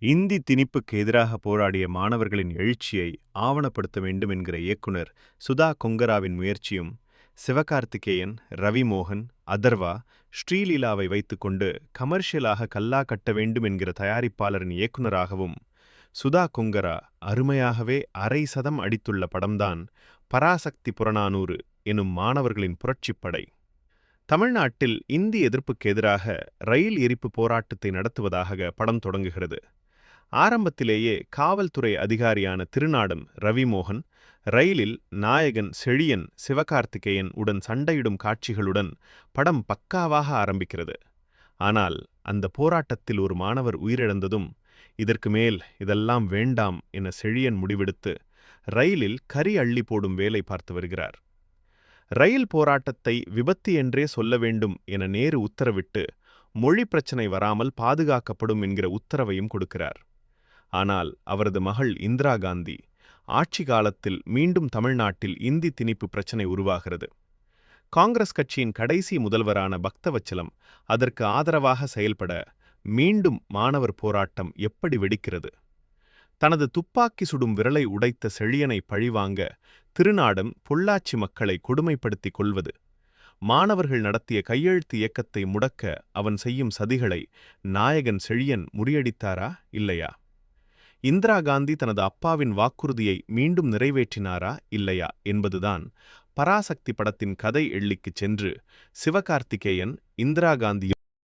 இந்தி திணிப்புக்கு எதிராக போராடிய மாணவர்களின் எழுச்சியை ஆவணப்படுத்த வேண்டும் என்கிற இயக்குனர் சுதா கொங்கராவின் முயற்சியும், சிவகார்த்திகேயன், ரவி மோகன், அதர்வா, ஸ்ரீலீலாவை வைத்துக்கொண்டு கமர்ஷியலாக கல்லா கட்ட வேண்டும் என்கிற தயாரிப்பாளரின் இயக்குனராகவும் சுதா கொங்கரா அருமையாகவே அரை சதம் அடித்துள்ள படம்தான் பராசக்தி புறநானூறு எனும் மாணவர்களின் புரட்சிப்படை. தமிழ்நாட்டில் இந்தி எதிர்ப்புக்கு எதிராக ரயில் எரிப்பு போராட்டத்தை நடத்துவதாக படம் தொடங்குகிறது. ஆரம்பத்திலேயே காவல்துறை அதிகாரியான திருநாடம் ரவிமோகன் ரயிலில் நாயகன் செழியன் சிவகார்த்திகேயன் உடன் சண்டையிடும் காட்சிகளுடன் படம் பக்காவாக ஆரம்பிக்கிறது. ஆனால் அந்த போராட்டத்தில் ஒரு மாணவர் உயிரிழந்ததும் இதற்கு மேல் இதெல்லாம் வேண்டாம் என செழியன் முடிவெடுத்து ரயிலில் கரி அள்ளி போடும் வேலை பார்த்து வருகிறார். ரயில் போராட்டத்தை விபத்து என்றே சொல்ல வேண்டும் என நேரு உத்தரவிட்டு மொழி பிரச்சனை வராமல் பாதுகாக்கப்படும் என்கிற உத்தரவையும் கொடுக்கிறார். ஆனால் அவரது மகள் இந்திரா காந்தி ஆட்சி காலத்தில் மீண்டும் தமிழ்நாட்டில் இந்தி திணிப்பு பிரச்சனை உருவாகிறது. காங்கிரஸ் கட்சியின் கடைசி முதல்வரான பக்தவச்சலம் அதற்கு ஆதரவாக செயல்பட மீண்டும் மாணவர் போராட்டம் எப்படி வெடிக்கிறது? தனது துப்பாக்கி சுடும் விரலை உடைத்த செழியனை பழிவாங்க திருநாடம் பொள்ளாச்சி மக்களை கொடுமைப்படுத்திக் கொள்வது, மாணவர்கள் நடத்திய கையெழுத்து இயக்கத்தை முடக்க அவன் செய்யும் சதிகளை நாயகன் செழியன் முறியடித்தாரா இல்லையா? இந்திரா காந்தி தனது அப்பாவின் வாக்குறுதியை மீண்டும் நிறைவேற்றினாரா இல்லையா என்பதுதான் பராசக்தி படத்தின் கதை எள்ளிக்குச் சென்று சிவகார்த்திகேயன் இந்திரா காந்தி